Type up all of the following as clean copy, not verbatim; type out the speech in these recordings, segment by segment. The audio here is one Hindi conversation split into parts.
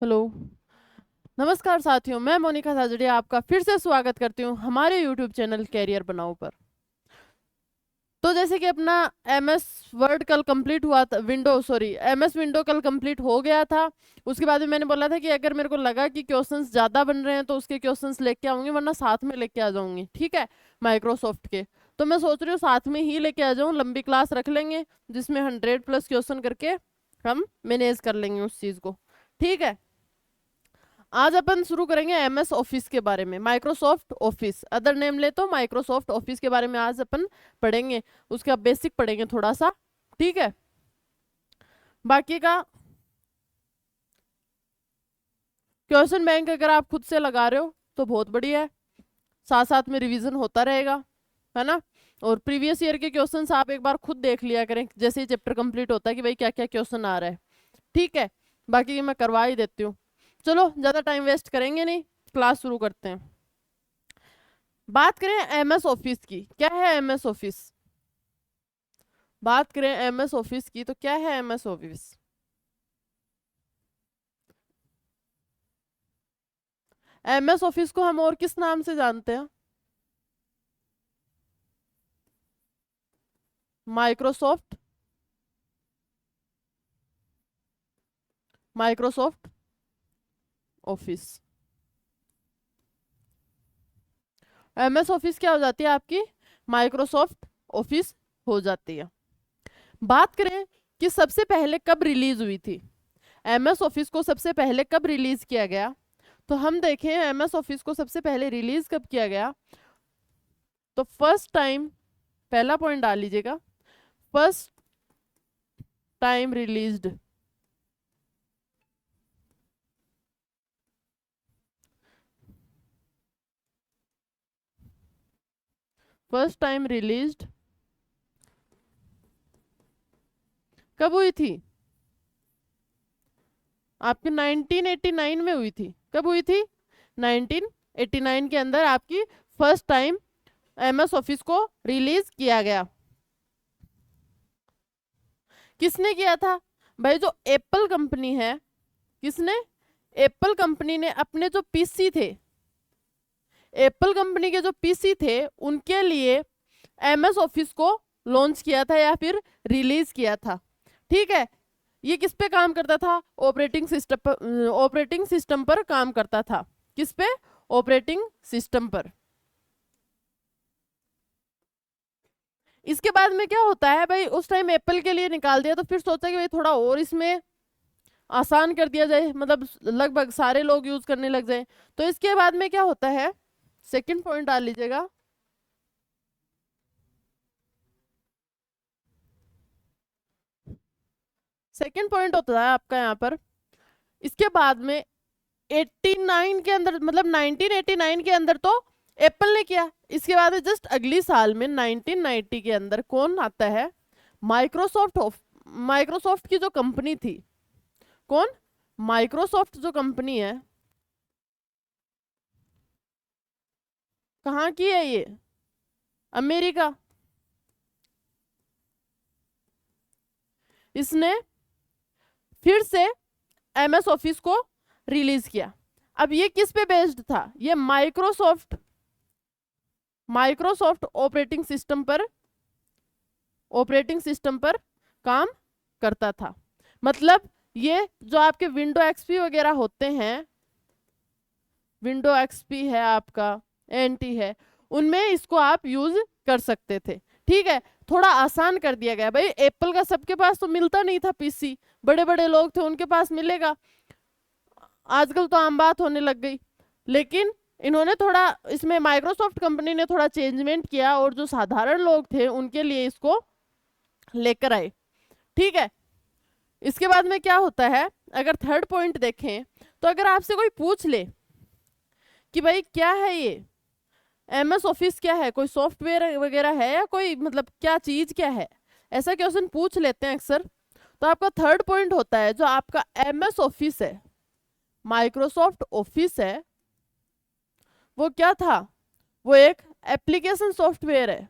हेलो। नमस्कार साथियों, मैं मोनिका साजड़िया आपका फिर से स्वागत करती हूँ हमारे यूट्यूब चैनल कैरियर बनाओ पर। तो जैसे कि अपना एमएस वर्ड कल कंप्लीट हुआ था, एमएस विंडो कल कंप्लीट हो गया था। उसके बाद में मैंने बोला था कि अगर मेरे को लगा कि क्वेश्चंस ज़्यादा बन रहे हैं तो उसके क्वेश्चंस लेके आऊँगी, वरना साथ में लेके आ जाऊँगी, ठीक है, माइक्रोसॉफ्ट के। तो मैं सोच रही हूँ साथ में ही लेके आ जाऊँ, लंबी क्लास रख लेंगे जिसमें 100+ क्वेश्चन करके हम मैनेज कर लेंगे उस चीज़ को, ठीक है। आज अपन शुरू करेंगे एमएस ऑफिस के बारे में, माइक्रोसॉफ्ट ऑफिस, अदर नेम ले तो माइक्रोसॉफ्ट ऑफिस के बारे में आज अपन पढ़ेंगे। उसका बेसिक पढ़ेंगे थोड़ा सा, ठीक है। बाकी का क्वेश्चन बैंक अगर आप खुद से लगा रहे हो तो बहुत बढ़िया है, साथ साथ में रिवीजन होता रहेगा, है ना। और प्रीवियस ईयर के क्वेश्चंस आप एक बार खुद देख लिया करें, जैसे ही चैप्टर कंप्लीट होता है कि भाई क्या क्या क्वेश्चन आ रहा है, ठीक है। बाकी मैं करवा ही देती हूँ। चलो ज़्यादा टाइम वेस्ट करेंगे नहीं, क्लास शुरू करते हैं। बात करें एमएस ऑफिस की, क्या है एमएस ऑफिस। बात करें एमएस ऑफिस की तो क्या है एमएस ऑफिस। एमएस ऑफिस को हम और किस नाम से जानते हैं? Microsoft, Microsoft office. MS office क्या हो जाती है आपकी? माइक्रोसॉफ्ट ऑफिस हो जाती है। बात करें कि सबसे पहले कब रिलीज हुई थी, एमएस ऑफिस को सबसे पहले कब रिलीज किया गया, तो हम देखें एमएस ऑफिस को सबसे पहले रिलीज कब किया गया। तो फर्स्ट टाइम, पहला पॉइंट डाल लीजिएगा, first time released, first time released कब हुई थी? आपकी 1989 में हुई थी। कब हुई थी? 1989 के अंदर आपकी फर्स्ट टाइम एमएस ऑफिस को रिलीज किया गया। किसने किया था? भाई जो एप्पल कंपनी है, किसने? एप्पल कंपनी ने अपने जो पीसी थे, एप्पल कंपनी के जो पीसी थे उनके लिए एमएस ऑफिस को लॉन्च किया था या फिर रिलीज किया था, ठीक है। ये किस पे काम करता था? ऑपरेटिंग सिस्टम पर, ऑपरेटिंग सिस्टम पर काम करता था। किस पे? ऑपरेटिंग सिस्टम पर। इसके बाद में क्या होता है भाई, उस टाइम एप्पल के लिए निकाल दिया तो फिर सोचा कि भाई थोड़ा और इसमें आसान कर दिया जाए, मतलब लगभग सारे लोग यूज करने लग जाए। तो इसके बाद में क्या होता है, सेकंड पॉइंट डाल लीजिएगा। सेकंड पॉइंट होता है आपका यहाँ पर, इसके बाद में 89 के अंदर, मतलब 1989 के अंदर तो एप्पल ने किया। इसके बाद जस्ट अगली साल में 1990 के अंदर कौन आता है? माइक्रोसॉफ्ट ऑफ, माइक्रोसॉफ्ट की जो कंपनी थी, कौन? माइक्रोसॉफ्ट जो कंपनी है, कहाँ की है ये? अमेरिका। इसने फिर से एमएस ऑफिस को रिलीज किया। अब ये किस पे बेस्ड था? ये माइक्रोसॉफ्ट, माइक्रोसॉफ्ट ऑपरेटिंग सिस्टम पर, ऑपरेटिंग सिस्टम पर काम करता था। मतलब ये जो आपके विंडो एक्सपी वगैरह होते हैं, विंडो एक्सपी है आपका, एनटी है, उनमें इसको आप यूज कर सकते थे, ठीक है। थोड़ा आसान कर दिया गया भाई, एप्पल का सबके पास तो मिलता नहीं था पीसी, बड़े बड़े लोग थे उनके पास मिलेगा, आजकल तो आम बात होने लग गई। लेकिन इन्होंने थोड़ा, इसमें माइक्रोसॉफ्ट कंपनी ने थोड़ा चेंजमेंट किया और जो साधारण लोग थे उनके लिए इसको लेकर आए, ठीक है। इसके बाद में क्या होता है, अगर थर्ड पॉइंट देखें तो अगर आपसे कोई पूछ ले कि भाई क्या है ये एमएस ऑफिस, क्या है, कोई सॉफ्टवेयर वगैरह है या कोई, मतलब क्या चीज क्या है, ऐसा क्वेश्चन पूछ लेते हैं अक्सर। तो आपका थर्ड पॉइंट होता है जो आपका एमएस ऑफिस है, माइक्रोसॉफ्ट ऑफिस है, वो क्या था? वो एक एप्लीकेशन सॉफ्टवेयर है।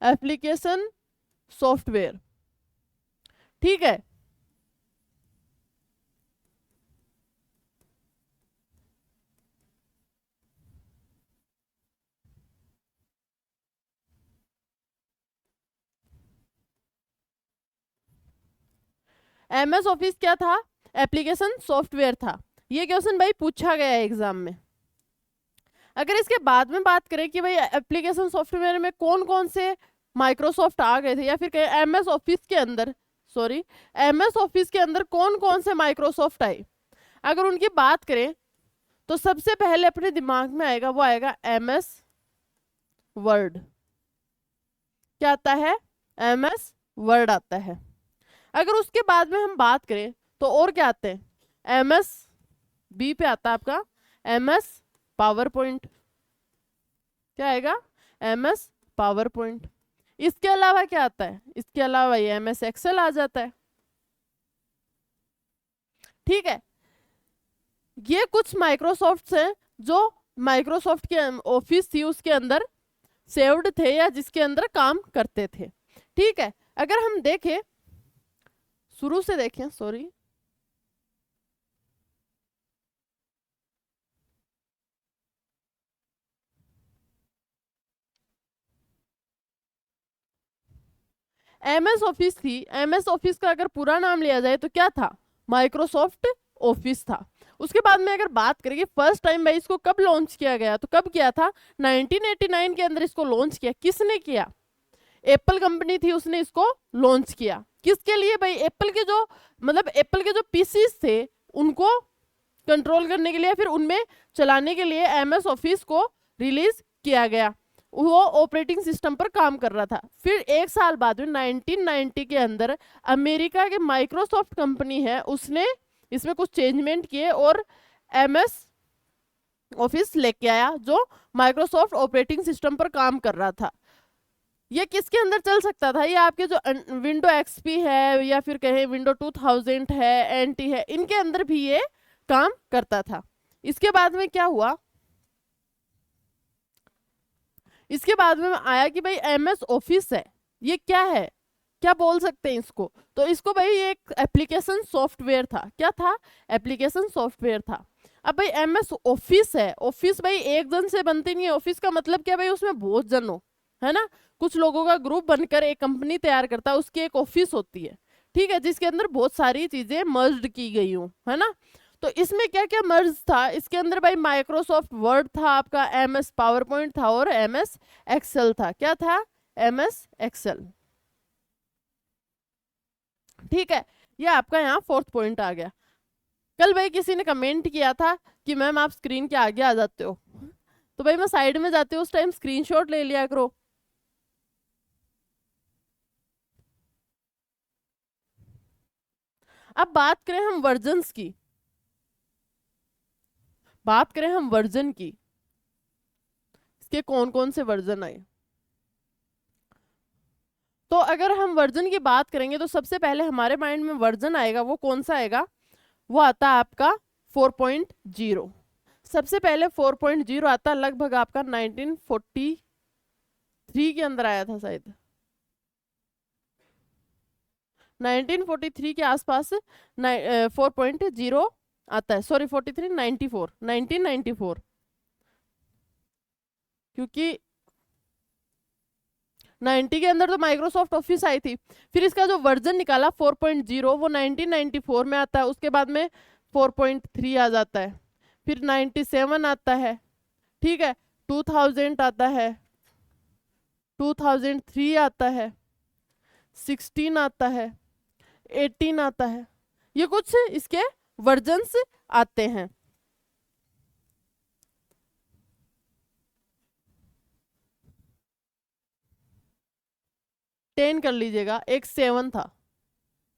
Application software. ठीक है, एमएस ऑफिस क्या था? एप्लीकेशन सॉफ्टवेयर था। ये क्वेश्चन भाई पूछा गया है एग्जाम में। अगर इसके बाद में बात करें कि भाई एप्लीकेशन सॉफ्टवेयर में कौन कौन से माइक्रोसॉफ्ट आ गए थे, या फिर एमएस ऑफिस के अंदर, सॉरी, एमएस ऑफिस के अंदर कौन कौन से माइक्रोसॉफ्ट आए, अगर उनकी बात करें तो सबसे पहले अपने दिमाग में आएगा वो आएगा एमएस वर्ड। क्या आता है? एमएस वर्ड आता है। अगर उसके बाद में हम बात करें तो और क्या आते हैं? एमएस बी पे आता है आपका एमएस पावर पॉइंट। क्या आएगा? MS power point. इसके अलावा क्या आता है? इसके अलावा ये एमएस एक्सेल आ जाता है। ठीक है, ये कुछ माइक्रोसॉफ्ट हैं जो माइक्रोसॉफ्ट के ऑफिस थी उसके अंदर सेव्ड थे या जिसके अंदर काम करते थे। ठीक है, अगर हम देखें, शुरू से देखें, सॉरी, एमएस ऑफिस थी। एमएस ऑफिस का अगर पूरा नाम लिया जाए तो क्या था? माइक्रोसॉफ्ट ऑफिस था। उसके बाद में अगर बात करें कि फर्स्ट टाइम भाई इसको कब लॉन्च किया गया, तो कब किया था? 1989 के अंदर इसको लॉन्च किया। किसने किया? एप्पल कंपनी थी, उसने इसको लॉन्च किया। किसके लिए भाई? एप्पल के जो, मतलब एप्पल के जो पीसीस थे उनको कंट्रोल करने के लिए, फिर उनमें चलाने के लिए एमएस ऑफिस को रिलीज किया गया। वो ऑपरेटिंग सिस्टम पर काम कर रहा था। फिर एक साल बाद में 1990 के अंदर अमेरिका के माइक्रोसॉफ्ट कंपनी है, उसने इसमें कुछ चेंजमेंट किए और एमएस ऑफिस लेके आया जो माइक्रोसॉफ्ट ऑपरेटिंग सिस्टम पर काम कर रहा था। ये किसके अंदर चल सकता था? ये आपके जो विंडो एक्सपी है या फिर कहें विंडो 2000 है, एनटी है, इनके अंदर भी ये काम करता था। इसके बाद में क्या हुआ? इसके बाद में आया कि भाई एमएस ऑफिस है, ये क्या है, क्या बोल सकते हैं इसको? तो इसको भाई ये एक एप्लीकेशन सॉफ्टवेयर था। क्या था? एप्लीकेशन सॉफ्टवेयर था। अब भाई एमएस ऑफिस है, ऑफिस भाई एक जन से बनती नहीं है। ऑफिस का मतलब क्या भाई? उसमें बहुत जन हो, है ना, कुछ लोगों का ग्रुप बनकर एक कंपनी तैयार करता है, उसकी एक ऑफिस होती है। ठीक है, जिसके अंदर बहुत सारी चीजें मर्ज की गई हूँ, है ना। तो इसमें क्या क्या मर्ज था? इसके अंदर भाई माइक्रोसॉफ्ट वर्ड था आपका, एमएस पावर पॉइंट था और एमएस एक्सेल था। क्या था? MS Excel. ठीक है, ये आपका यहाँ फोर्थ पॉइंट आ गया। कल भाई किसी ने कमेंट किया था कि मैम आप स्क्रीन के आगे आ जाते हो, तो भाई मैं साइड में जाती हूँ, उस टाइम स्क्रीनशॉट ले लिया करो। अब बात करें हम वर्जन्स की, बात करें हम वर्जन की, इसके कौन कौन से वर्जन आए। तो अगर हम वर्जन की बात करेंगे तो सबसे पहले हमारे माइंड में वर्जन आएगा, वो कौन सा आएगा? वो आता है आपका 4.0। सबसे पहले 4.0 आता है लगभग आपका 1943 के अंदर आया था शायद, 1943 के आसपास 4.0 आता है। सॉरी 43, 94, 1994, क्योंकि 90 के अंदर तो माइक्रोसॉफ्ट ऑफिस आई थी। फिर इसका जो वर्जन निकाला 4.0 वो 1994 में आता है। उसके बाद में 4.3 आ जाता है, फिर 97 आता है, ठीक है, 2000 आता है, 2003 आता है, 16 आता है, 18 आता है। ये कुछ इसके वर्जन्स आते हैं। 10 कर लीजिएगा, एक 7 था।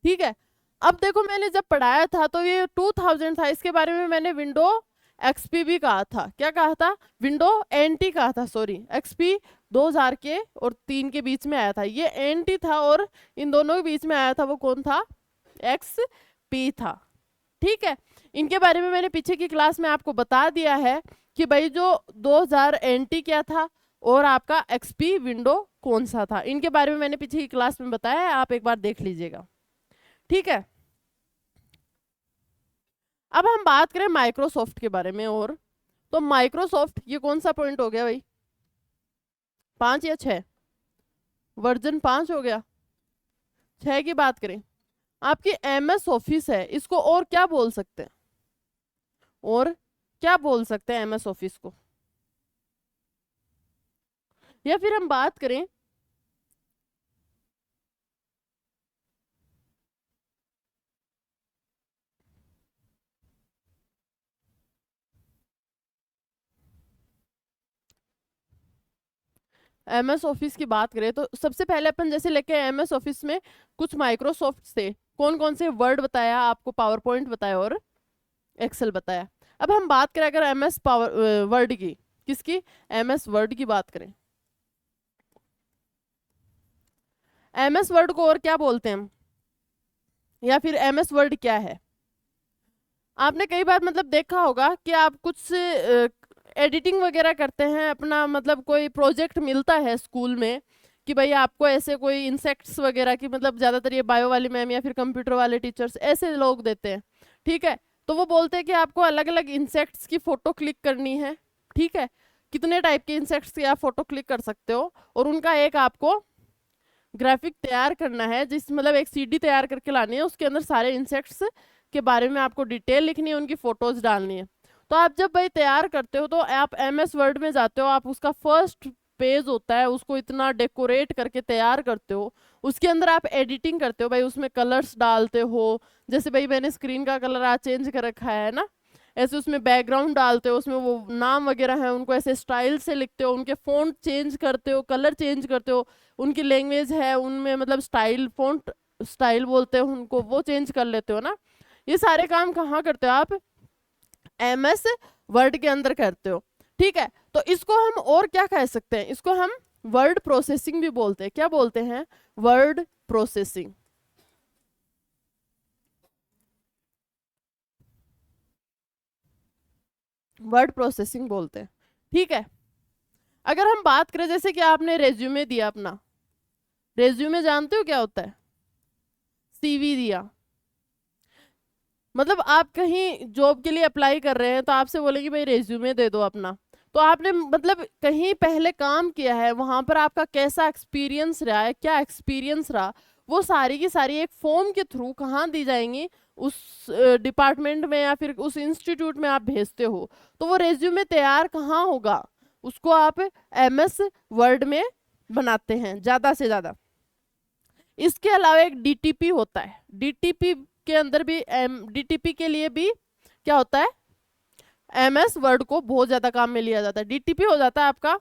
ठीक है, अब देखो मैंने जब पढ़ाया था तो ये 2000 था, इसके बारे में मैंने विंडो एक्सपी भी कहा था। क्या कहा था? विंडो एनटी कहा था, सॉरी, एक्सपी 2000 के और 3 के बीच में आया था, ये एनटी था, और इन दोनों के बीच में आया था वो कौन था? एक्सपी था। ठीक है, इनके बारे में मैंने पीछे की क्लास में आपको बता दिया है कि भाई जो 2000 एनटी क्या था और आपका एक्सपी विंडो कौन सा था। इनके बारे में मैंने पिछली क्लास में बताया है, आप एक बार देख लीजिएगा। ठीक है, अब हम बात करें माइक्रोसॉफ्ट के बारे में। और तो माइक्रोसॉफ्ट, ये कौन सा पॉइंट हो गया भाई, 5 या 6? वर्जन 5 हो गया। 6 की बात करें, आपकी एमएस ऑफिस है, इसको और क्या बोल सकते हैं, और क्या बोल सकते हैं एमएस ऑफिस को? या फिर हम बात करें, एमएस ऑफिस की बात करें तो सबसे पहले अपन जैसे लेके एमएस ऑफिस में कुछ माइक्रोसॉफ्ट से कौन कौन से, वर्ड बताया आपको, पावर पॉइंट बताया और एक्सेल बताया। अब हम बात करें अगर एमएस पावर वर्ड की, किसकी, एमएस वर्ड की बात करें, एमएस वर्ड को और क्या बोलते हैं हम, या फिर एमएस वर्ड क्या है? आपने कई बार मतलब देखा होगा कि आप कुछ एडिटिंग वगैरह करते हैं अपना, मतलब कोई प्रोजेक्ट मिलता है स्कूल में कि भाई आपको ऐसे कोई इंसेक्ट्स वगैरह की, मतलब ज़्यादातर ये बायो वाली मैम या फिर कंप्यूटर वाले टीचर्स ऐसे लोग देते हैं। ठीक है, तो वो बोलते हैं कि आपको अलग अलग इंसेक्ट्स की फ़ोटो क्लिक करनी है। ठीक है, कितने टाइप के इंसेक्ट्स की आप फ़ोटो क्लिक कर सकते हो, और उनका एक आपको ग्राफिक तैयार करना है, जिस मतलब एक सीडी तैयार करके लानी है, उसके अंदर सारे इंसेक्ट्स के बारे में आपको डिटेल लिखनी है, उनकी फोटोज डालनी है। तो आप जब भाई तैयार करते हो तो आप एमएस वर्ड में जाते हो, आप उसका फर्स्ट पेज होता है उसको इतना डेकोरेट करके तैयार करते हो, उसके अंदर आप एडिटिंग करते हो भाई, उसमें कलर्स डालते हो, जैसे भाई मैंने स्क्रीन का कलर आज चेंज कर रखा है ना, ऐसे उसमें बैकग्राउंड डालते हो, उसमें वो नाम वगैरह है उनको ऐसे स्टाइल से लिखते हो, उनके फ़ॉन्ट चेंज करते हो, कलर चेंज करते हो, उनकी लैंग्वेज है उनमें मतलब स्टाइल, फ़ॉन्ट स्टाइल बोलते हो उनको, वो चेंज कर लेते हो ना। ये सारे काम कहाँ करते हो आप, एमएस वर्ड के अंदर करते हो। ठीक है, तो इसको हम और क्या कह सकते हैं, इसको हम वर्ड प्रोसेसिंग भी बोलते हैं। क्या बोलते हैं, वर्ड प्रोसेसिंग। वर्ड प्रोसेसिंग बोलते हैं। ठीक है, अगर हम बात करें जैसे कि आपने रेज्यूमे दिया अपना, रेज्यूमे जानते हो क्या होता है, सीवी दिया, मतलब आप कहीं जॉब के लिए अप्लाई कर रहे हैं तो आपसे बोलेंगे भाई रेज्यूमे दे दो अपना, तो आपने मतलब कहीं पहले काम किया है, वहां पर आपका कैसा एक्सपीरियंस रहा है, क्या एक्सपीरियंस रहा, वो सारी की सारी एक फॉर्म के थ्रू कहाँ दी जाएंगी, उस डिपार्टमेंट में या फिर उस इंस्टीट्यूट में आप भेजते हो, तो वो रेज्यूमे तैयार कहाँ होगा, उसको आप एमएस वर्ड में बनाते हैं ज़्यादा से ज़्यादा। इसके अलावा एक डीटीपी होता है, डीटीपी के अंदर भी डीटीपी के लिए भी क्या होता है, एमएस वर्ड को बहुत ज्यादा काम में लिया जाता है। डीटीपी हो जाता है आपका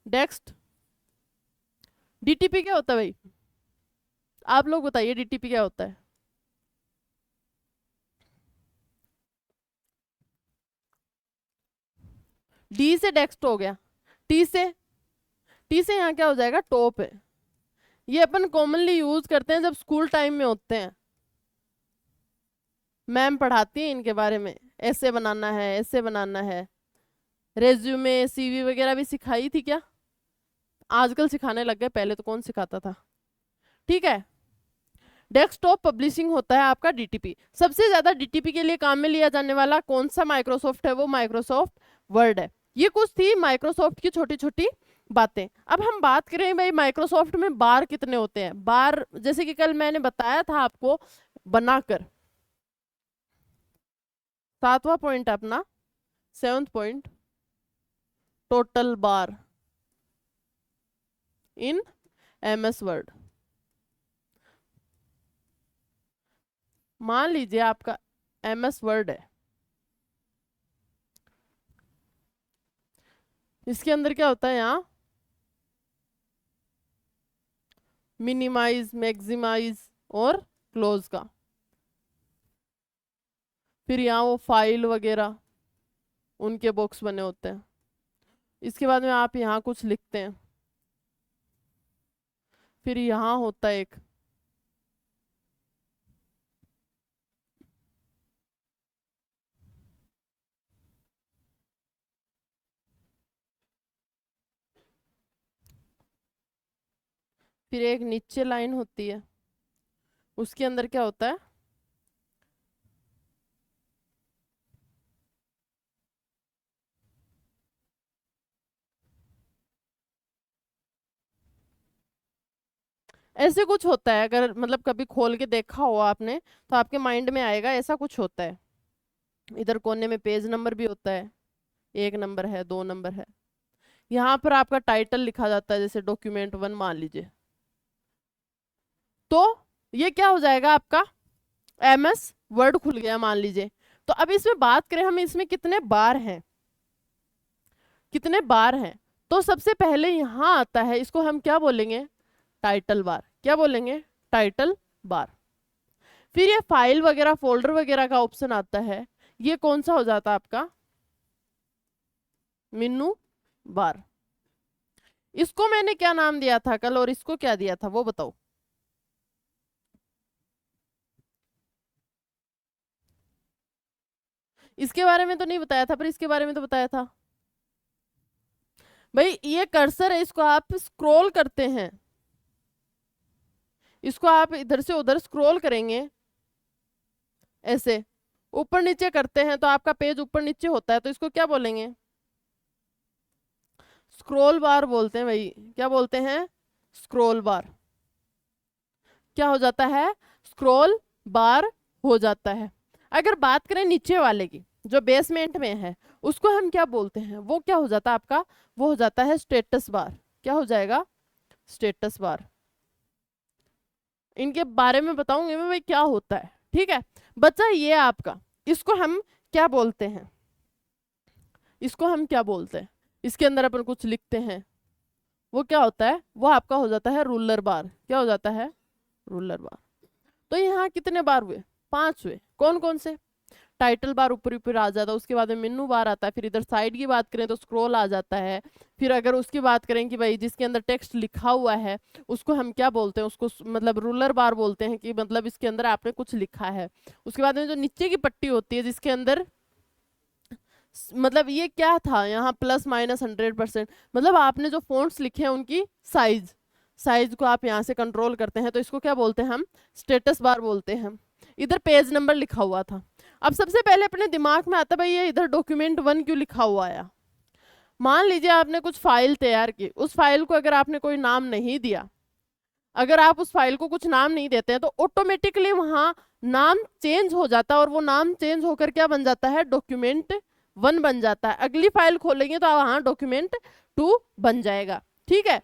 डेस्क। डीटीपी क्या होता है भाई, आप लोग बताइए डीटीपी क्या होता है। डी से डेस्क हो गया, टी से, टी से यहाँ क्या हो जाएगा, टॉप है। ये अपन कॉमनली यूज करते हैं जब स्कूल टाइम में होते हैं, मैम पढ़ाती है इनके बारे में, ऐसे बनाना है, ऐसे बनाना है। रेज्यूमे सीवी वगैरह भी सिखाई थी क्या, आजकल सिखाने लग गए, पहले तो कौन सिखाता था। ठीक है, डेस्कटॉप पब्लिशिंग होता है आपका डीटीपी। सबसे ज्यादा डीटीपी के लिए काम में लिया जाने वाला कौन सा माइक्रोसॉफ्ट है, वो माइक्रोसॉफ्ट वर्ड है। ये कुछ थी माइक्रोसॉफ्ट की छोटी छोटी बातें। अब हम बात करें भाई माइक्रोसॉफ्ट में बार कितने होते हैं, बार जैसे कि कल मैंने बताया था आपको बनाकर, 7वां पॉइंट अपना, 7th point, total bar in MS word. मान लीजिए आपका एमएस वर्ड है, इसके अंदर क्या होता है, यहाँ मिनिमाइज, मैक्सिमाइज और क्लोज का, फिर यहाँ वो फाइल वगैरह उनके बॉक्स बने होते हैं। इसके बाद में आप यहाँ कुछ लिखते हैं, फिर यहाँ होता है एक फिर एक नीचे लाइन होती है, उसके अंदर क्या होता है, ऐसे कुछ होता है। अगर मतलब कभी खोल के देखा हो आपने तो आपके माइंड में आएगा, ऐसा कुछ होता है। इधर कोने में पेज नंबर भी होता है, 1 नंबर है, 2 नंबर है। यहाँ पर आपका टाइटल लिखा जाता है, जैसे डॉक्यूमेंट 1 मान लीजिए। तो ये क्या हो जाएगा आपका, MS वर्ड खुल गया मान लीजिए। तो अब इसमें बात करें हम, इसमें कितने बार हैं, कितने बार हैं। तो सबसे पहले यहाँ आता है, इसको हम क्या बोलेंगे, टाइटल बार। क्या बोलेंगे, टाइटल बार। फिर ये फाइल वगैरह फोल्डर वगैरह का ऑप्शन आता है, ये कौन सा हो जाता है आपका, मेनू बार। इसको मैंने क्या नाम दिया था कल, और इसको क्या दिया था वो बताओ। इसके बारे में तो नहीं बताया था, पर इसके बारे में तो बताया था। भाई ये कर्सर है, इसको आप स्क्रॉल करते हैं, इसको आप इधर से उधर स्क्रॉल करेंगे, ऐसे ऊपर नीचे करते हैं तो आपका पेज ऊपर नीचे होता है, तो इसको क्या बोलेंगे, स्क्रॉल बार बोलते हैं भाई। क्या बोलते हैं, स्क्रॉल बार। क्या हो जाता है, स्क्रॉल बार हो जाता है। अगर बात करें नीचे वाले की, जो बेसमेंट में है, उसको हम क्या बोलते हैं, वो क्या हो जाता है आपका, वो हो जाता है स्टेटस बार। क्या हो जाएगा, स्टेटस बार। इनके बारे में बताऊंगी मैं भाई क्या होता है, ठीक है। बच्चा ये आपका, इसको हम क्या बोलते हैं, इसको हम क्या बोलते हैं, इसके अंदर अपन कुछ लिखते हैं, वो क्या होता है, वो आपका हो जाता है रूलर बार। क्या हो जाता है, रूलर बार। तो यहाँ कितने बार हुए, 5 हुए। कौन कौन से, टाइटल बार ऊपर ऊपर आ जाता है, उसके बाद में मेनू बार आता है, फिर इधर साइड की बात करें तो स्क्रॉल आ जाता है। फिर अगर उसकी बात करें कि भाई जिसके अंदर टेक्स्ट लिखा हुआ है, उसको हम क्या बोलते हैं, उसको मतलब रूलर बार बोलते हैं, कि मतलब इसके अंदर आपने कुछ लिखा है। उसके बाद में जो नीचे की पट्टी होती है, जिसके अंदर मतलब ये क्या था, यहाँ ±100%, मतलब आपने जो फ़ॉन्ट्स लिखे हैं उनकी साइज, साइज को आप यहाँ से कंट्रोल करते हैं, तो इसको क्या बोलते हैं हम, स्टेटस बार बोलते हैं। इधर पेज नंबर लिखा हुआ था। अब सबसे पहले अपने दिमाग में आता भाई ये इधर डॉक्यूमेंट 1 क्यों लिखा हुआ आया। मान लीजिए आपने कुछ फाइल तैयार की, उस फाइल को अगर आपने कोई नाम नहीं दिया, अगर आप उस फाइल को कुछ नाम नहीं देते हैं, तो ऑटोमेटिकली वहां नाम चेंज हो जाता है, और वो नाम चेंज होकर क्या बन जाता है, डॉक्यूमेंट 1 बन जाता है। अगली फाइल खोलेंगे तो वहां डॉक्यूमेंट 2 बन जाएगा, ठीक है।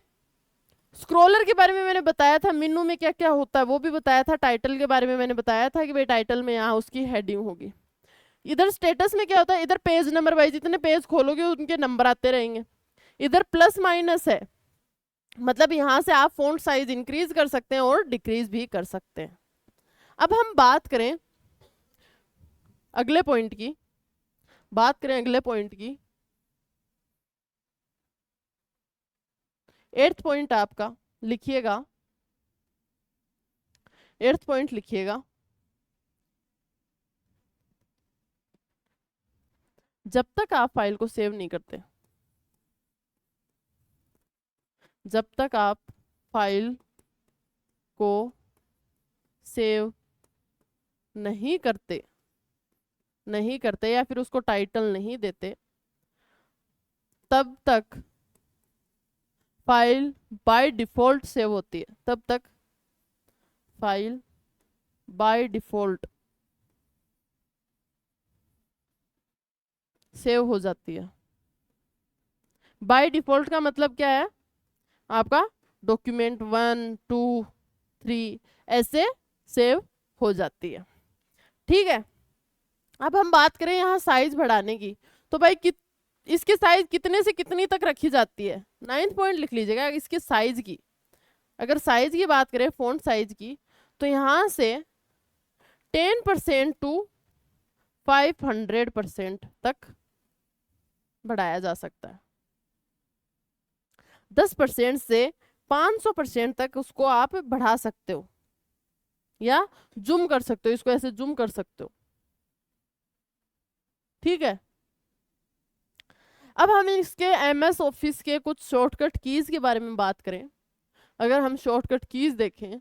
स्क्रोलर के बारे में मैंने बताया था, मेनू में क्या क्या होता है वो भी बताया था। टाइटल के बारे में मैंने बताया था कि भाई टाइटल में यहाँ उसकी हेडिंग होगी। इधर स्टेटस में क्या होता है, इधर पेज नंबर वाइज जितने पेज खोलोगे उनके नंबर आते रहेंगे। इधर प्लस माइनस है, मतलब यहाँ से आप फ़ॉन्ट साइज इंक्रीज कर सकते हैं और डिक्रीज भी कर सकते हैं। अब हम बात करें अगले पॉइंट की, बात करें अगले पॉइंट की। 8th पॉइंट आपका लिखिएगा, 8th पॉइंट लिखिएगा, जब तक आप फाइल को सेव नहीं करते, जब तक आप फाइल को सेव नहीं करते, नहीं करते या फिर उसको टाइटल नहीं देते, तब तक फाइल बाय डिफॉल्ट सेव होती है। तब तक फाइल बाय डिफॉल्ट सेव हो जाती है। बाय डिफॉल्ट का मतलब क्या है, आपका डॉक्यूमेंट 1 2 3 ऐसे सेव हो जाती है, ठीक है। अब हम बात करें यहाँ साइज बढ़ाने की, तो भाई इसकी साइज कितने से कितनी तक रखी जाती है, 9th पॉइंट लिख लीजिएगा इसकी साइज की। अगर साइज की बात करें, फ़ॉन्ट साइज की, तो यहाँ से 10% टू 500% तक बढ़ाया जा सकता है। 10% से 500% तक उसको आप बढ़ा सकते हो, या जूम कर सकते हो, इसको ऐसे जूम कर सकते हो, ठीक है। अब हम इसके MS ऑफिस के कुछ शॉर्टकट कीज के बारे में बात करें, अगर हम शॉर्टकट कीज देखें,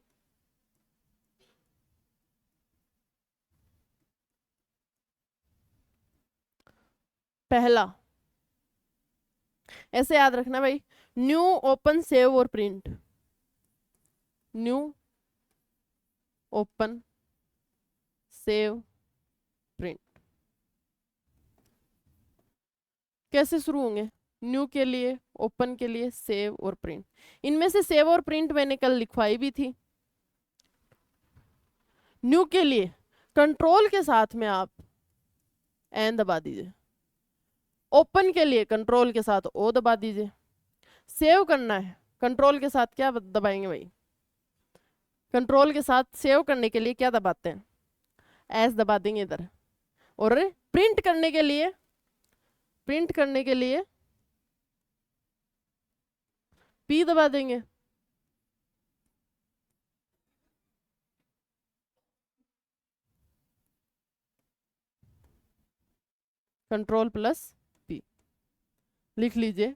पहला ऐसे याद रखना भाई, न्यू, ओपन, सेव और print. New, open, save, print कैसे शुरू होंगे? न्यू के लिए, ओपन के लिए, सेव और प्रिंट। इनमें से सेव और प्रिंट मैंने कल लिखवाई भी थी। न्यू के लिए कंट्रोल के साथ में आप एन दबा दीजिए, ओपन के लिए कंट्रोल के साथ ओ दबा दीजिए, सेव करना है कंट्रोल के साथ क्या दबाएंगे भाई? कंट्रोल के साथ सेव करने के लिए क्या दबाते हैं? एस दबा देंगे इधर। और प्रिंट करने के लिए, प्रिंट करने के लिए पी दबा देंगे। कंट्रोल प्लस पी लिख लीजिए।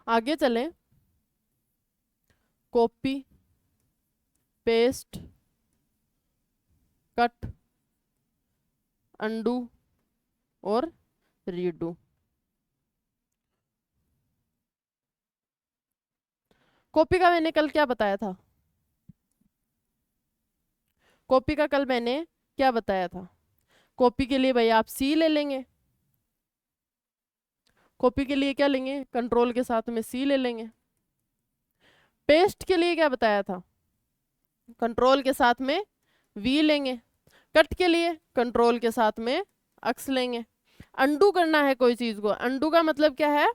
आगे चलें, कॉपी, पेस्ट, कट, अंडू और रीडू। कॉपी का मैंने कल क्या बताया था? कॉपी का कल मैंने क्या बताया था? कॉपी के लिए भाई आप सी ले लेंगे, कॉपी के लिए क्या लेंगे? कंट्रोल के साथ में सी ले लेंगे। पेस्ट के लिए क्या बताया था? कंट्रोल के साथ में वी लेंगे। कट के लिए कंट्रोल के साथ में एक्स लेंगे। अंडू करना है कोई चीज को, अंडू का मतलब क्या है?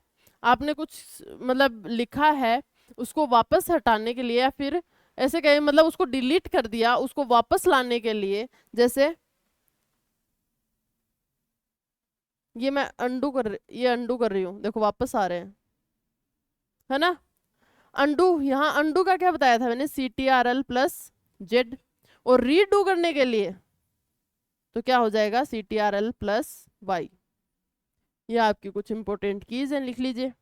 आपने कुछ मतलब लिखा है, उसको वापस हटाने के लिए, या फिर ऐसे कहें मतलब उसको डिलीट कर दिया, उसको वापस लाने के लिए। जैसे ये मैं ये अंडू कर रही हूँ, देखो वापस आ रहे हैं, है ना? अंडू, यहाँ अंडू का क्या बताया था मैंने? CTRL plus Z. और रीडू करने के लिए तो क्या हो जाएगा? CTRL plus Y. ये आपकी कुछ इंपॉर्टेंट कीज है, लिख लीजिए।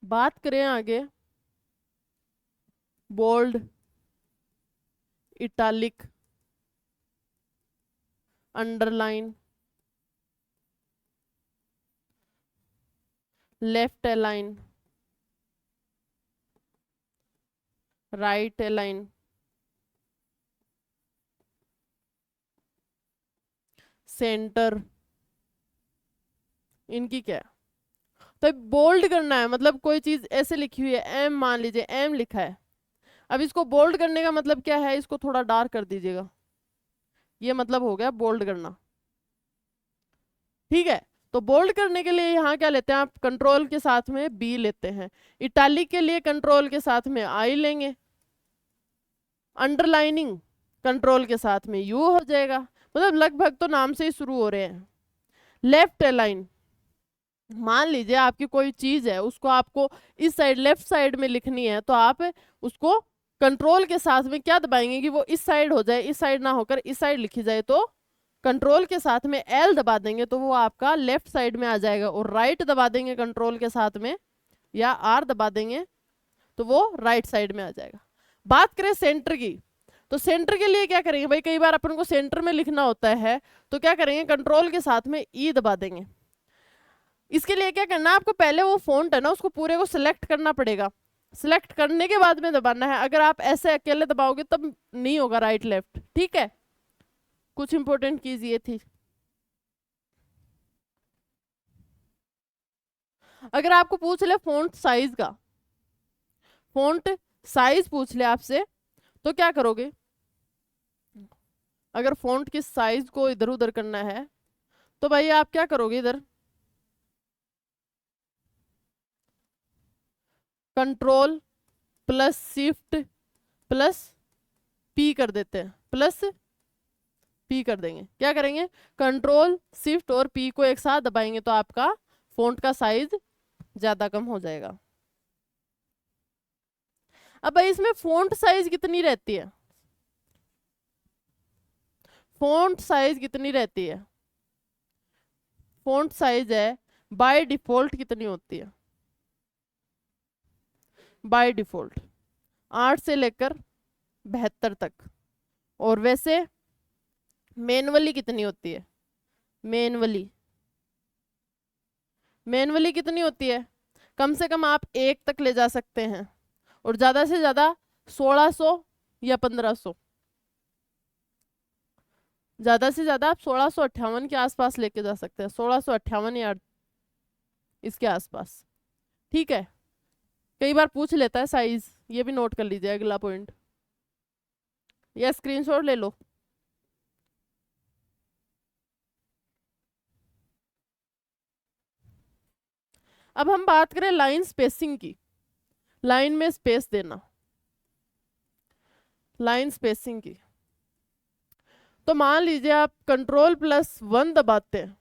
बात करें आगे, bold, italic, underline, left align, right align, centre, इनकी क्या है? तो बोल्ड करना है, मतलब कोई चीज ऐसे लिखी हुई है, एम मान लीजिए, एम लिखा है। अब इसको बोल्ड करने का मतलब क्या है? इसको थोड़ा डार्क कर दीजिएगा, ये मतलब हो गया बोल्ड करना। ठीक है, तो बोल्ड करने के लिए यहाँ क्या लेते हैं आप? कंट्रोल के साथ में बी लेते हैं। इटालिक के लिए कंट्रोल के साथ में आई लेंगे। अंडरलाइनिंग कंट्रोल के साथ में यू हो जाएगा। मतलब लगभग तो नाम से ही शुरू हो रहे हैं। लेफ्ट अलाइन, मान लीजिए आपकी कोई चीज है, उसको आपको इस साइड, लेफ्ट साइड में लिखनी है, तो आप उसको कंट्रोल के साथ में क्या दबाएंगे कि वो इस साइड हो जाए, इस साइड ना होकर इस साइड लिखी जाए, तो कंट्रोल के साथ में एल दबा देंगे तो वो आपका लेफ्ट साइड में आ जाएगा। और राइट दबा देंगे कंट्रोल के साथ में, या आर दबा देंगे तो वो राइट साइड में आ जाएगा। बात करें सेंटर की, तो सेंटर के लिए क्या करेंगे भाई? कई बार अपन को सेंटर में लिखना होता है, तो क्या करेंगे? कंट्रोल के साथ में ई दबा देंगे। इसके लिए क्या करना है आपको? पहले वो फॉन्ट है ना, उसको पूरे को सिलेक्ट करना पड़ेगा। सिलेक्ट करने के बाद में दबाना है। अगर आप ऐसे अकेले दबाओगे तब नहीं होगा राइट लेफ्ट। ठीक है, कुछ इंपॉर्टेंट कीज ये थी। अगर आपको पूछ ले फॉन्ट साइज का, फॉन्ट साइज पूछ ले आपसे, तो क्या करोगे? अगर फॉन्ट की साइज को इधर उधर करना है तो भाई आप क्या करोगे? इधर control plus shift plus P कर देते हैं, प्लस P कर देंगे। क्या करेंगे, कंट्रोल शिफ्ट और P को एक साथ दबाएंगे तो आपका फॉन्ट का साइज ज्यादा कम हो जाएगा। अब भाई इसमें फॉन्ट साइज कितनी रहती है, फॉन्ट साइज कितनी रहती है, फॉन्ट साइज है बाय डिफॉल्ट कितनी होती है, बाय डिफॉल्ट 8 से लेकर 72 तक। और वैसे मैनुअली कितनी होती है, मैनुअली मैनुअली कितनी होती है, कम से कम आप 1 तक ले जा सकते हैं और ज्यादा से ज्यादा 1600 या 1500, ज्यादा से ज्यादा आप 1658 के आसपास लेके जा सकते हैं, 1658 या इसके आसपास। ठीक है, कई बार पूछ लेता है साइज, ये भी नोट कर लीजिए अगला पॉइंट, या स्क्रीनशॉट ले लो। अब हम बात करें लाइन स्पेसिंग की, लाइन में स्पेस देना, लाइन स्पेसिंग की। तो मान लीजिए आप कंट्रोल+1 दबाते हैं,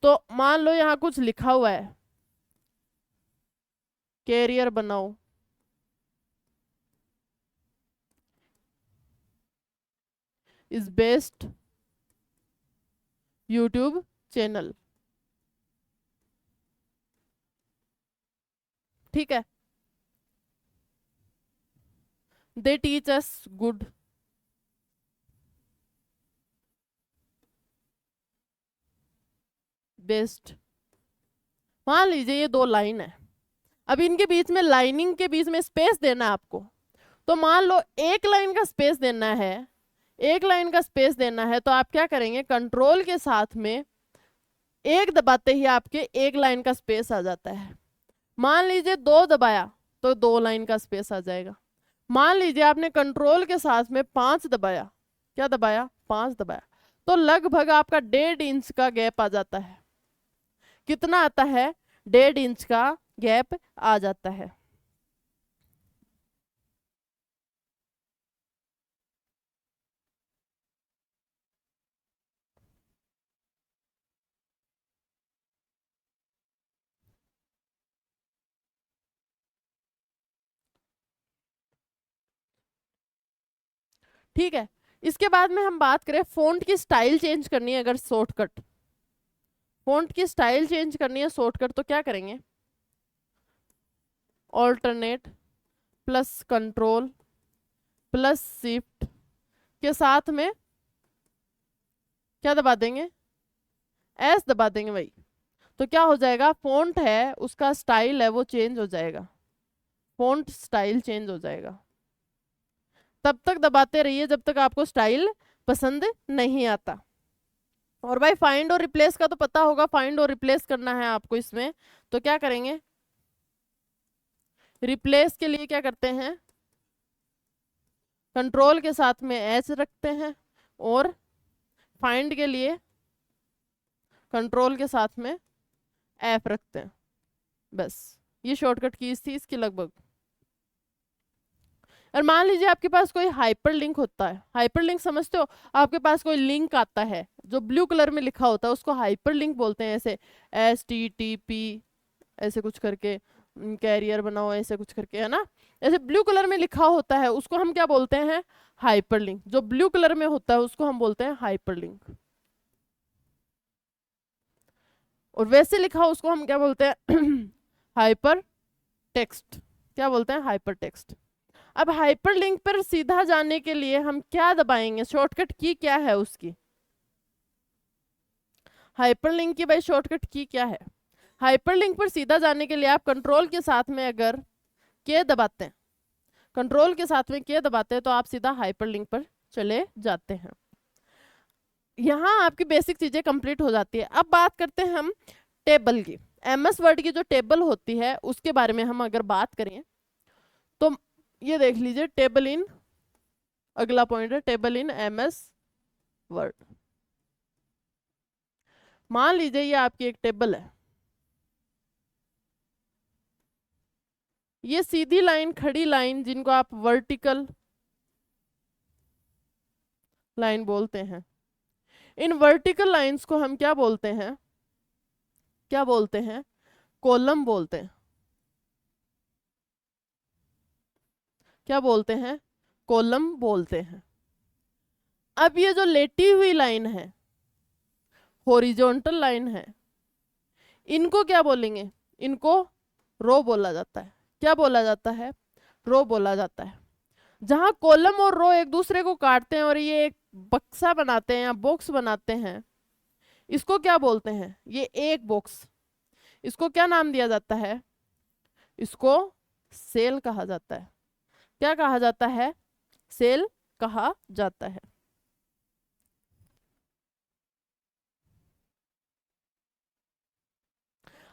तो मान लो यहाँ कुछ लिखा हुआ है, कैरियर बनाओ, इज बेस्ट यूट्यूब चैनल। ठीक है, they teach us good, best. मान लीजिए ये 2 लाइन है, अब इनके बीच में लाइनिंग के बीच में स्पेस देना है आपको। तो मान लो एक लाइन का स्पेस देना है, एक लाइन का स्पेस देना है, तो आप क्या करेंगे, कंट्रोल के साथ में 1 दबाते ही आपके 1 लाइन का स्पेस आ जाता है। मान लीजिए 2 दबाया तो 2 लाइन का स्पेस आ जाएगा। मान लीजिए आपने कंट्रोल के साथ में 5 दबाया, क्या दबाया, 5 दबाया, तो लगभग आपका 1.5 इंच का गैप आ जाता है। कितना आता है, 1.5 इंच का गैप आ जाता है। ठीक है, इसके बाद में हम बात करें फ़ॉन्ट की स्टाइल चेंज करनी है, अगर शॉर्टकट फ़ॉन्ट की स्टाइल चेंज करनी है शॉर्टकट, तो क्या करेंगे, alternate plus control plus shift के साथ में क्या दबा देंगे, एस दबा देंगे भाई। तो क्या हो जाएगा, फ़ॉन्ट है उसका स्टाइल है वो चेंज हो जाएगा, फ़ॉन्ट स्टाइल चेंज हो जाएगा। तब तक दबाते रहिए जब तक आपको स्टाइल पसंद नहीं आता। और भाई फाइंड और रिप्लेस का तो पता होगा, फाइंड और रिप्लेस करना है आपको इसमें, तो क्या करेंगे, रिप्लेस के लिए क्या करते हैं, कंट्रोल के साथ में एच रखते हैं, और फाइंड के लिए कंट्रोल के साथ में एफ रखते हैं। बस ये शॉर्टकट कीज थी इसकी लगभग। और मान लीजिए आपके पास कोई हाइपर लिंक होता है, हाइपर लिंक समझते हो, आपके पास कोई लिंक आता है जो ब्लू कलर में लिखा होता है, उसको हाइपर लिंक बोलते हैं, ऐसे HTTP ऐसे कुछ करके, कैरियर बनाओ ऐसे कुछ करके, है ना, ऐसे ब्लू कलर में लिखा होता है, उसको हम क्या बोलते हैं, हाइपर लिंक। जो ब्लू कलर में होता है उसको हम बोलते हैं हाइपर लिंक, और वैसे लिखा हो उसको हम क्या बोलते हैं हाइपर टेक्स्ट। क्या बोलते हैं, हाइपर टेक्स्ट। अब हाइपरलिंक पर सीधा जाने के लिए हम क्या दबाएंगे, शॉर्टकट की क्या है उसकी, हाइपरलिंक की भाई शॉर्टकट की क्या है। हाइपरलिंक पर सीधा जाने के लिए आप कंट्रोल के साथ में अगर के दबाते हैं, कंट्रोल के साथ में के दबाते हैं, तो आप सीधा हाइपरलिंक पर चले जाते हैं। यहाँ आपकी बेसिक चीजें कंप्लीट हो जाती है। अब बात करते हैं हम टेबल की, MS वर्ड की जो टेबल होती है उसके बारे में हम अगर बात करें, तो ये देख लीजिए टेबल इन, अगला पॉइंट है टेबल इन MS वर्ड। मान लीजिए ये आपकी एक टेबल है, ये सीधी लाइन, खड़ी लाइन जिनको आप वर्टिकल लाइन बोलते हैं, इन वर्टिकल लाइंस को हम क्या बोलते हैं, क्या बोलते हैं, कॉलम बोलते हैं। क्या बोलते हैं, कॉलम बोलते हैं। अब ये जो लेटी हुई लाइन है, हॉरिजॉन्टल लाइन है, इनको क्या बोलेंगे, इनको रो बोला जाता है। क्या बोला जाता है, रो बोला जाता है। जहां कॉलम और रो एक दूसरे को काटते हैं और ये एक बक्सा बनाते हैं या बॉक्स बनाते हैं, इसको क्या बोलते हैं, ये एक बॉक्स, इसको क्या नाम दिया जाता है, इसको सेल कहा जाता है। क्या कहा जाता है, सेल कहा जाता है।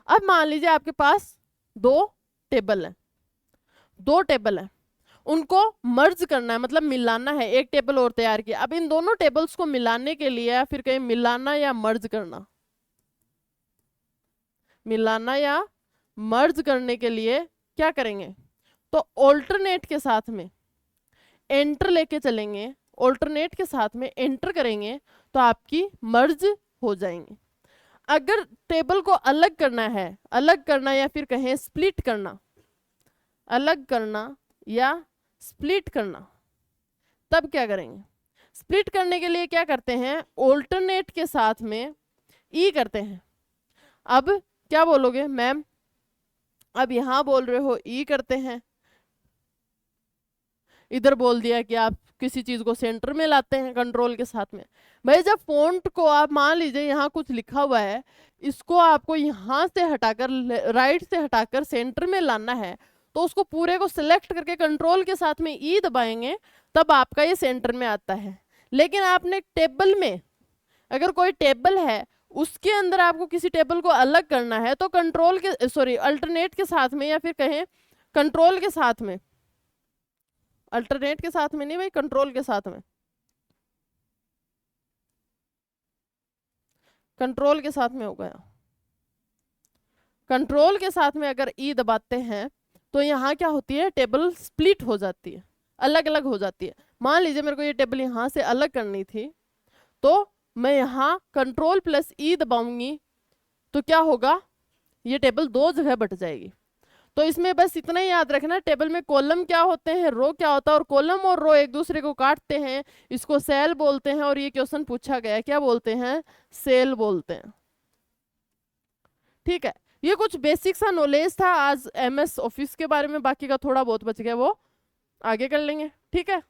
अब मान लीजिए आपके पास दो टेबल हैं, दो टेबल हैं, उनको मर्ज करना है, मतलब मिलाना है, एक टेबल और तैयार किया। अब इन दोनों टेबल्स को मिलाने के लिए, या फिर कहीं मिलाना या मर्ज करना, मिलाना या मर्ज करने के लिए क्या करेंगे, तो ऑल्टरनेट के साथ में एंटर लेके चलेंगे, ऑल्टरनेट के साथ में एंटर करेंगे तो आपकी मर्ज हो जाएंगे। अगर टेबल को अलग करना है, अलग करना या फिर कहें स्प्लिट करना, अलग करना या स्प्लिट करना, तब क्या करेंगे, स्प्लिट करने के लिए क्या करते हैं, ऑल्टरनेट के साथ में ई करते हैं। अब क्या बोलोगे मैम, अब यहां बोल रहे हो ई करते हैं, इधर बोल दिया कि आप किसी चीज को सेंटर में लाते हैं कंट्रोल के साथ में। भाई जब फॉन्ट को आप मान लीजिए यहाँ कुछ लिखा हुआ है, इसको आपको यहाँ से हटाकर, राइट से हटाकर सेंटर में लाना है, तो उसको पूरे को सिलेक्ट करके कंट्रोल के साथ में ई दबाएंगे, तब आपका ये सेंटर में आता है। लेकिन आपने टेबल में, अगर कोई टेबल है उसके अंदर आपको किसी टेबल को अलग करना है, तो कंट्रोल के, सॉरी, अल्टरनेट के साथ में या फिर कहें कंट्रोल के साथ में, अल्टरनेट के साथ में नहीं भाई, कंट्रोल के साथ में, कंट्रोल के साथ में हो गया। कंट्रोल के साथ में अगर ई दबाते हैं तो यहाँ क्या होती है, टेबल स्प्लिट हो जाती है, अलग अलग हो जाती है। मान लीजिए मेरे को ये टेबल यहाँ से अलग करनी थी, तो मैं यहाँ कंट्रोल प्लस ई दबाऊंगी तो क्या होगा, ये टेबल दो जगह बट जाएगी। तो इसमें बस इतना ही याद रखना, टेबल में कॉलम क्या होते हैं, रो क्या होता है, और कॉलम और रो एक दूसरे को काटते हैं, इसको सेल बोलते हैं। और ये क्वेश्चन पूछा गया, क्या बोलते हैं, सेल बोलते हैं। ठीक है, ये कुछ बेसिक सा नॉलेज था आज एमएस ऑफिस के बारे में, बाकी का थोड़ा बहुत बच गया वो आगे कर लेंगे। ठीक है,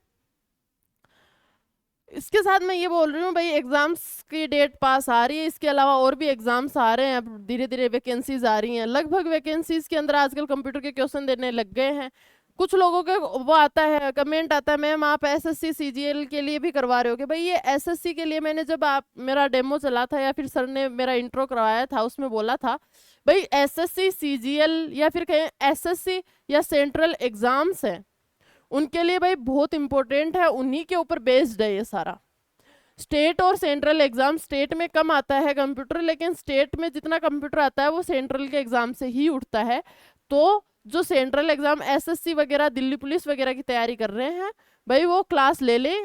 इसके साथ मैं ये बोल रही हूँ भाई, एग्जाम्स की डेट पास आ रही है, इसके अलावा और भी एग्जाम्स आ रहे हैं, अब धीरे धीरे वैकेंसीज आ रही हैं। लगभग वैकेंसीज के अंदर आजकल कंप्यूटर के क्वेश्चन देने लग गए हैं। कुछ लोगों के वो आता है, कमेंट आता है, मैम आप एसएससी सीजीएल के लिए भी करवा रहे हो कि भाई ये एसएससी के लिए मैंने जब आप मेरा डेमो चला था या फिर सर ने मेरा इंट्रो करवाया था, उसमें बोला था भाई एसएससी सीजीएल या फिर कहें एसएससी या सेंट्रल एग्जाम्स हैं, उनके लिए भाई बहुत इंपॉर्टेंट है, उन्हीं के ऊपर बेस्ड है ये सारा। स्टेट और सेंट्रल एग्जाम, स्टेट में कम आता है कंप्यूटर, लेकिन स्टेट में जितना कंप्यूटर आता है वो सेंट्रल के एग्जाम से ही उठता है। तो जो सेंट्रल एग्जाम एसएससी वगैरह, दिल्ली पुलिस वगैरह की तैयारी कर रहे हैं भाई, वो क्लास ले ले,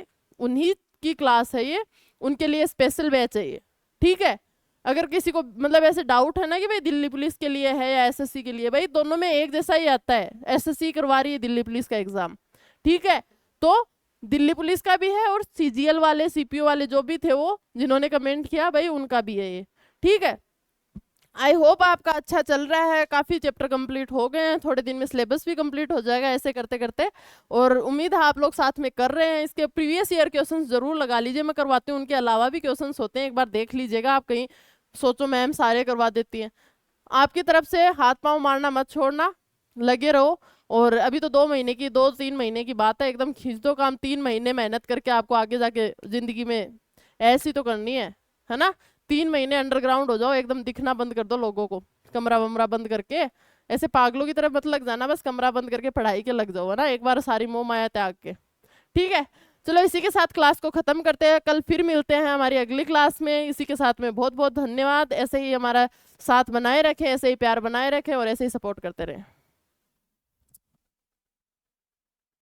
उन्हीं की क्लास है ये, उनके लिए स्पेशल बैच है ये। ठीक है, अगर किसी को मतलब ऐसे डाउट है ना कि भाई दिल्ली पुलिस के लिए है या एसएससी के लिए, भाई दोनों में एक जैसा ही आता है, एसएससी करवा रही है दिल्ली पुलिस का एग्जाम। ठीक है, तो दिल्ली पुलिस का भी है और सीजीएल वाले, सीपीओ वाले जो भी थे वो जिन्होंने कमेंट किया भाई, उनका भी है ये। ठीक है, आई होप आपका अच्छा चल रहा है, काफ़ी चैप्टर कंप्लीट हो गए हैं, थोड़े दिन में सिलेबस भी कंप्लीट हो जाएगा ऐसे करते करते। और उम्मीद है आप लोग साथ में कर रहे हैं। इसके प्रीवियस ईयर क्वेश्चंस जरूर लगा लीजिए, मैं करवाती हूँ, उनके अलावा भी क्वेश्चंस होते हैं, एक बार देख लीजिएगा। आप कहीं सोचो मैम सारे करवा देती हैं, आपकी तरफ से हाथ पाँव मारना मत छोड़ना, लगे रहो। और अभी तो 2 महीने की, 2-3 महीने की बात है, एकदम खींच दो काम, 3 महीने मेहनत करके आपको आगे जाके जिंदगी में ऐसी तो करनी है ना। 3 महीने अंडरग्राउंड हो जाओ, एकदम दिखना बंद कर दो लोगों को, कमरा वमरा बंद करके, ऐसे पागलों की तरफ मत लग जाना, बस कमरा बंद करके पढ़ाई के लग जाओ, है ना, एक बार सारी मोह माया त्याग के। ठीक है, चलो इसी के साथ क्लास को खत्म करते हैं, कल फिर मिलते हैं हमारी अगली क्लास में। इसी के साथ में बहुत बहुत धन्यवाद, ऐसे ही हमारा साथ बनाए रखें, ऐसे ही प्यार बनाए रखें और ऐसे ही सपोर्ट करते रहें।